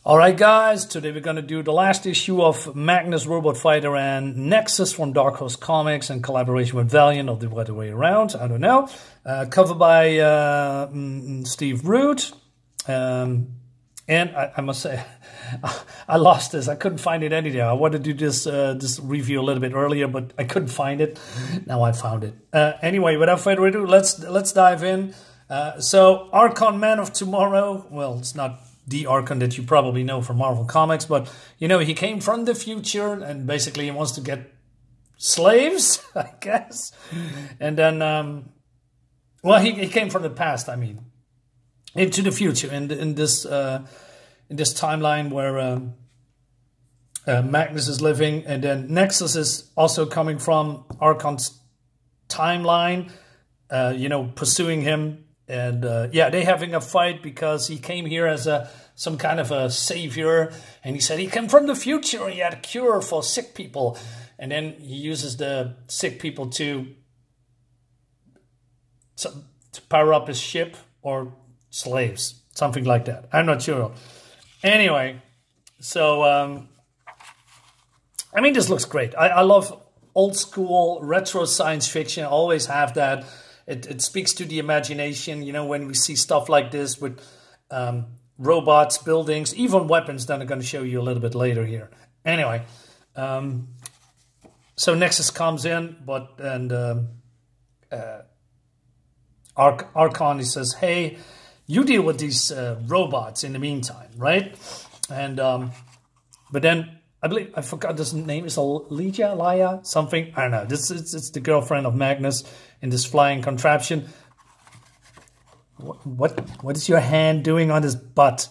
Alright guys, today we're going to do the last issue of Magnus Robot Fighter and Nexus from Dark Horse Comics in collaboration with Valiant, or the other way around, I don't know. Cover by Steve Root. And I must say, I lost this. I couldn't find it anywhere. I wanted to do this review a little bit earlier, but I couldn't find it. Now I found it. Anyway, without further ado, let's dive in. So Archon Man of Tomorrow, well, it's not the Archon that you probably know from Marvel Comics, but you know, he came from the future and basically he wants to get slaves, I guess. And then, well, he came from the past, I mean, into the future in this timeline where Magnus is living, and then Nexus is also coming from Archon's timeline, you know, pursuing him. And yeah, they're having a fight because he came here as some kind of a savior, and he said he came from the future. He had a cure for sick people, and then he uses the sick people to power up his ship or slaves, something like that. I'm not sure. Anyway, so I mean, this looks great. I love old school retro science fiction. I always have that. It speaks to the imagination, you know, when we see stuff like this with robots, buildings, even weapons that I'm going to show you a little bit later here. Anyway, so Nexus comes in, Archon, he says, hey, you deal with these robots in the meantime, right? And but then I forgot this name. Is Laya, something? I don't know. It's the girlfriend of Magnus in this flying contraption. What is your hand doing on his butt?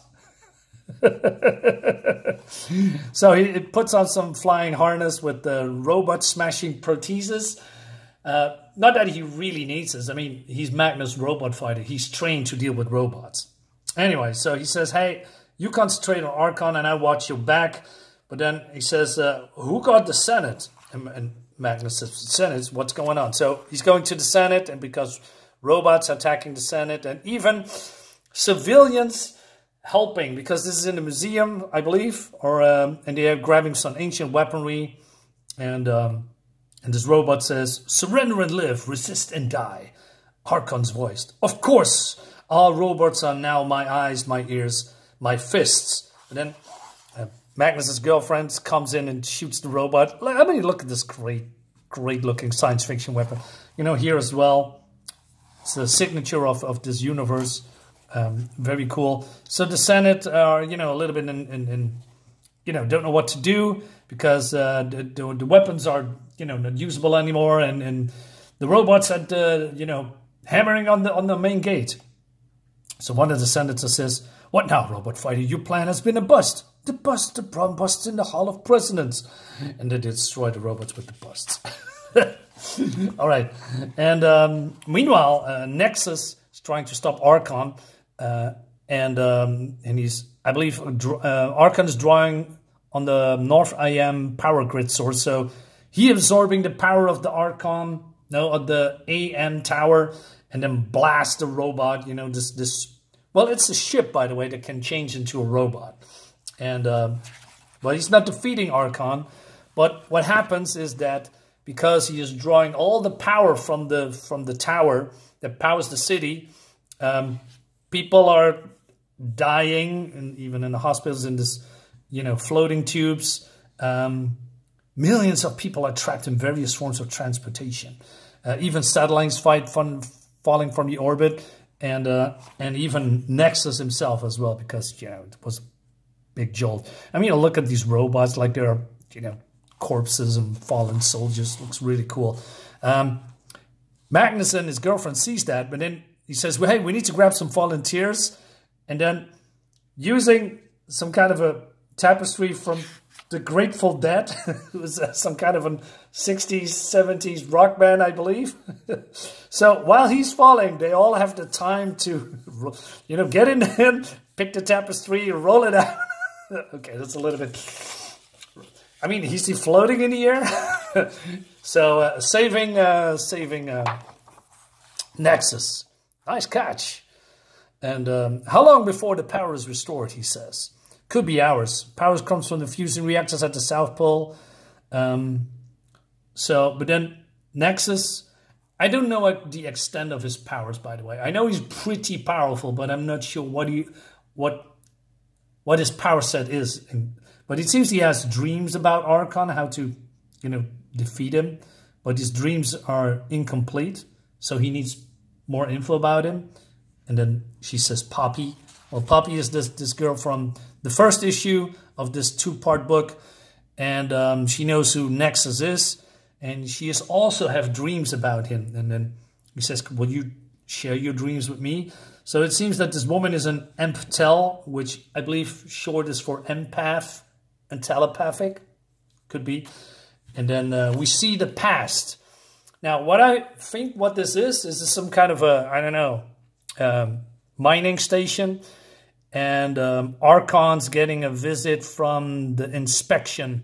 So it puts on some flying harness with the robot smashing prosthesis. Not that he really needs this. I mean, he's Magnus Robot Fighter. He's trained to deal with robots. Anyway, so he says, hey, you concentrate on Archon and I watch your back. But then he says, who got the Senate? And Magnus says, Senate, what's going on? So he's going to the Senate, and because robots are attacking the Senate, and even civilians helping, because this is in the museum, I believe, or and they are grabbing some ancient weaponry, and this robot says, surrender and live, resist and die. Archon's voice. Of course, all robots are now my eyes, my ears, my fists. And then Magnus's girlfriend comes in and shoots the robot. I mean, look at this great looking science fiction weapon. You know, here as well, it's the signature of this universe. Very cool. So the Senate are, you know, a little bit in you know, don't know what to do because the weapons are, you know, not usable anymore, and the robots are, you know, hammering on the main gate. So one of the senators says, what now, Robot Fighter? Your plan has been a bust. The bomb busts in the Hall of Presidents. And they destroy the robots with the busts. All right. And meanwhile, Nexus is trying to stop Archon. And he's, I believe, Archon is drawing on the North IM power grid source. So he absorbing the power of the Archon, of the AM tower, and then blast the robot. You know, this. Well, it's a ship, by the way, that can change into a robot. And, well, he's not defeating Archon. But what happens is that because he is drawing all the power from the tower that powers the city, people are dying, and even in the hospitals, in this, you know, floating tubes. Millions of people are trapped in various forms of transportation. Even satellites falling from the orbit. And even Nexus himself as well, because, you know, it was a big jolt. I mean, look at these robots, like they're, you know, corpses and fallen soldiers. Looks really cool. Magnus and his girlfriend sees that, but then he says, well, hey, we need to grab some volunteers. And then using some kind of a tapestry from the Grateful Dead, it was some kind of a 60s, 70s rock band, I believe. So while he's falling, they all have the time to, you know, get in there, pick the tapestry, roll it out. Okay, that's a little bit, I mean, is he floating in the air? So saving Nexus. Nice catch. And how long before the power is restored, he says. Could be ours. Power comes from the fusion reactors at the South Pole. But then Nexus, I don't know what the extent of his powers, by the way. I know he's pretty powerful, but I'm not sure what his power set is. But it seems he has dreams about Archon, how to, defeat him. But his dreams are incomplete, so he needs more info about him. And then she says Poppy. Well, Poppy is this girl from the first issue of this 2-part book. And she knows who Nexus is. And she is also have dreams about him. And then he says, will you share your dreams with me? So it seems that this woman is an empathel, which I believe short is for empath and telepathic. Could be. And then we see the past. Now, what I think what this is some kind of a, I don't know, mining station. And Archon's getting a visit from the inspection.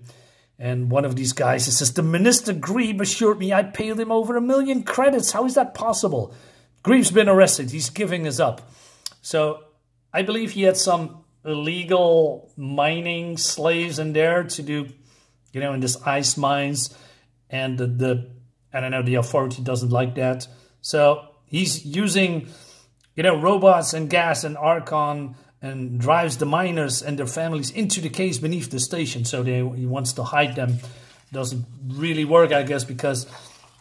And one of these guys, he says, the Minister Grebe assured me I'd paid him over 1 million credits. How is that possible? Grebe's been arrested. He's giving us up. So I believe he had some illegal mining slaves in there to do, in this ice mines. And I don't know, the authority doesn't like that. So he's using, robots and gas and Archon and drives the miners and their families into the caves beneath the station. So he wants to hide them. Doesn't really work, I guess, because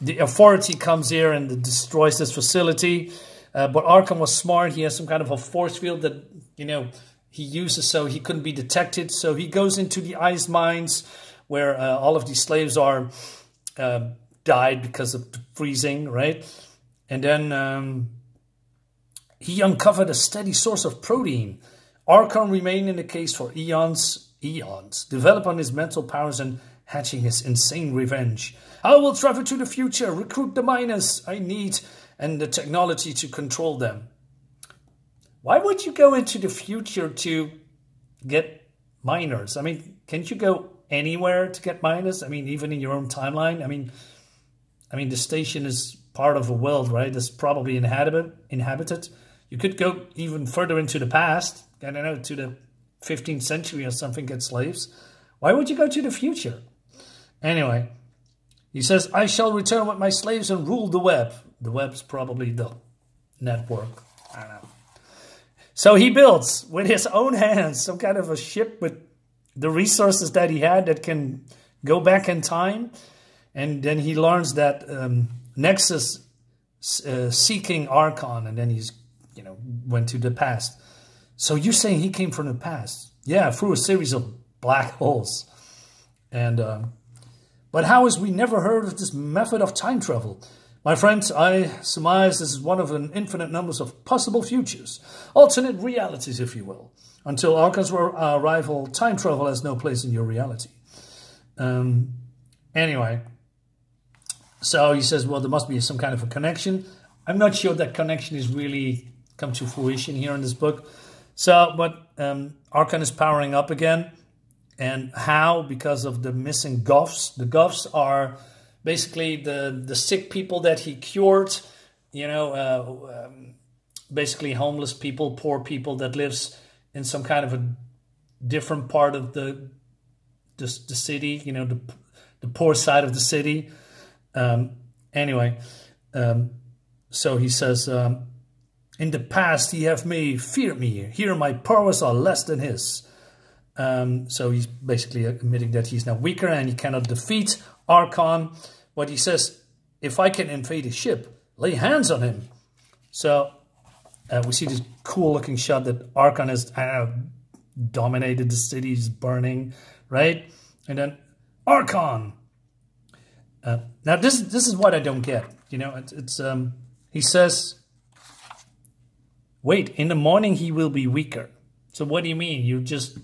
the authority comes here and destroys this facility. But Arkham was smart. He has some kind of a force field that, he uses so he couldn't be detected. So he goes into the ice mines where all of these slaves are died because of the freezing, right? And then he uncovered a steady source of protein. Archon remained in the case for eons, develop on his mental powers and hatching his insane revenge. I will travel to the future, recruit the miners I need, and the technology to control them. Why would you go into the future to get miners? I mean, can't you go anywhere to get miners? I mean, even in your own timeline? I mean, the station is part of a world, right? That's probably inhabited. You could go even further into the past, I don't know, to the 15th century or something, get slaves. Why would you go to the future? Anyway, he says, I shall return with my slaves and rule the web. The web's probably the network. I don't know. So he builds with his own hands some kind of a ship with the resources that he had that can go back in time. And then he learns that Nexus seeking Archon, and then he's, went to the past. So you're saying he came from the past? Yeah, through a series of black holes. And but how is we never heard of this method of time travel? My friends, I surmise this is one of an infinite numbers of possible futures, alternate realities, if you will. Until Archon's arrival, time travel has no place in your reality. Anyway, so he says, well, there must be some kind of a connection. I'm not sure that connection is really come to fruition here in this book. So, but Archon is powering up again. And how? Because of the missing Goths. The Goths are basically the sick people that he cured. Basically homeless people, poor people that lives in some kind of a different part of the city. The poor side of the city. Anyway, so he says, in the past he have made fear me. Here my powers are less than his. So he's basically admitting that he's now weaker and he cannot defeat Archon. But he says, if I can invade his ship, lay hands on him. So we see this cool looking shot that Archon has dominated the city, is burning, right? And then Archon. Now this is what I don't get. He says, wait, in the morning he will be weaker. So what do you mean? You just,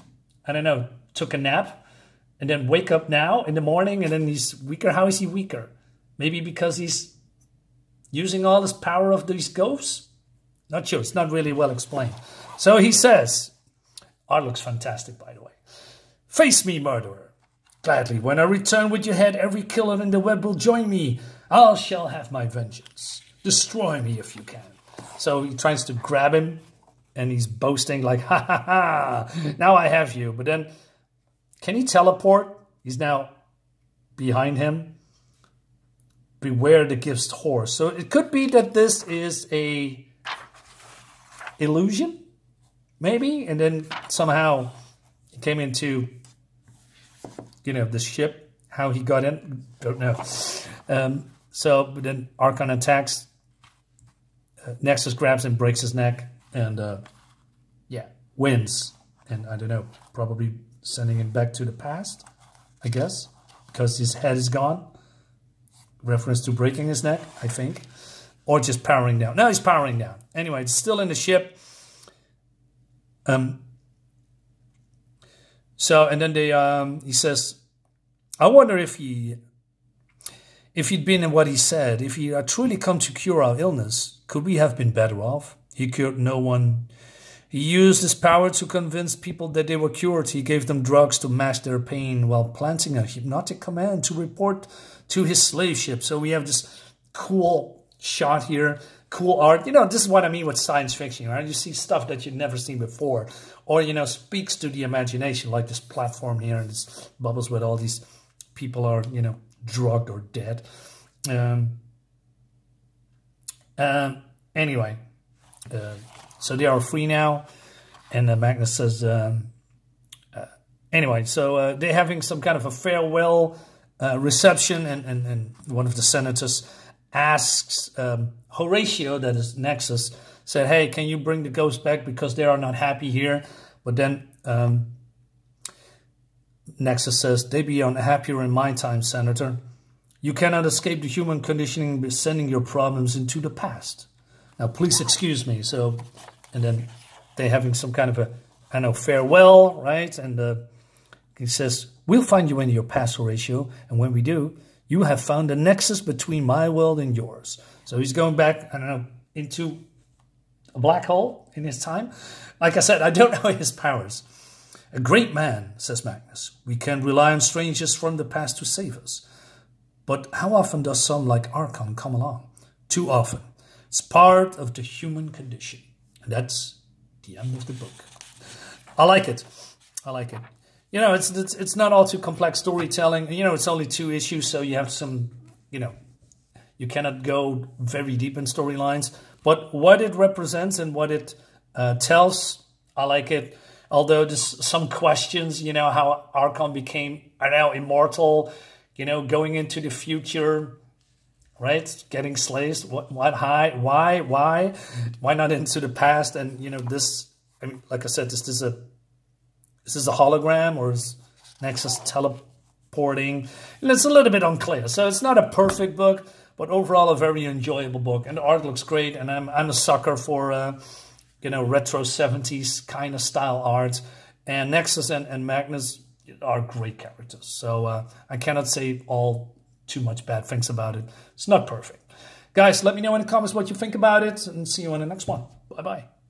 I don't know, took a nap and then wake up now in the morning and then he's weaker? How is he weaker? Maybe because he's using all his power of these ghosts? Not sure. It's not really well explained. So he says, art looks fantastic, by the way. Face me, murderer. Gladly, when I return with your head, every killer in the web will join me. I shall have my vengeance. Destroy me if you can. So he tries to grab him and he's boasting like, ha ha ha, now I have you. But then, can he teleport? He's now behind him. Beware the gift's horse. So it could be that this is a illusion, maybe, and then somehow he came into, you know, the ship. How he got in, don't know. But then Archon attacks. Nexus grabs him, breaks his neck, and yeah, wins. And I don't know, probably sending him back to the past, I guess, because his head is gone. Reference to breaking his neck, I think. Or just powering down. No, he's powering down. Anyway, it's still in the ship. So, and then he says, I wonder if he'd been in what he said, if he had truly come to cure our illness, could we have been better off? He cured no one. He used his power to convince people that they were cured. He gave them drugs to mask their pain while planting a hypnotic command to report to his slave ship. So we have this cool shot here, cool art. You know, this is what I mean with science fiction, right? You see stuff that you've never seen before. Or, you know, speaks to the imagination, like this platform here and this bubbles with all these people are, you know, drugged or dead. Anyway, so they are free now, and Magnus says, anyway, so they're having some kind of a farewell reception, and one of the senators asks Horatio, that is Nexus, said, hey, can you bring the ghosts back because they are not happy here? But then Nexus says, they be unhappier in my time, Senator. You cannot escape the human conditioning by sending your problems into the past. Now, please excuse me. So, and then they're having some kind of a, I don't know, farewell, right? And he says, we'll find you in your past, Horatio. And when we do, you have found a nexus between my world and yours. So he's going back, I don't know, into a black hole in his time. Like I said, I don't know his powers. A great man, says Magnus. We can rely on strangers from the past to save us. But how often does some like Archon come along? Too often. It's part of the human condition. And that's the end of the book. I like it. I like it. You know, it's not all too complex storytelling. You know, it's only 2 issues, so you have some, you know, you cannot go very deep in storylines. But what it represents and what it tells, I like it. Although there's some questions, you know, how Archon became, I don't know, immortal, you know, going into the future, right? Getting slaves. Why not into the past? And, you know, this, I mean, like I said, is this a hologram, or is Nexus teleporting? And it's a little bit unclear. So it's not a perfect book, but overall a very enjoyable book. And the art looks great. And I'm a sucker for, you know, retro 70s kind of style art. And Nexus and Magnus are great characters. So I cannot say all too much bad things about it. It's not perfect. Guys, let me know in the comments what you think about it, and see you on the next one. Bye-bye.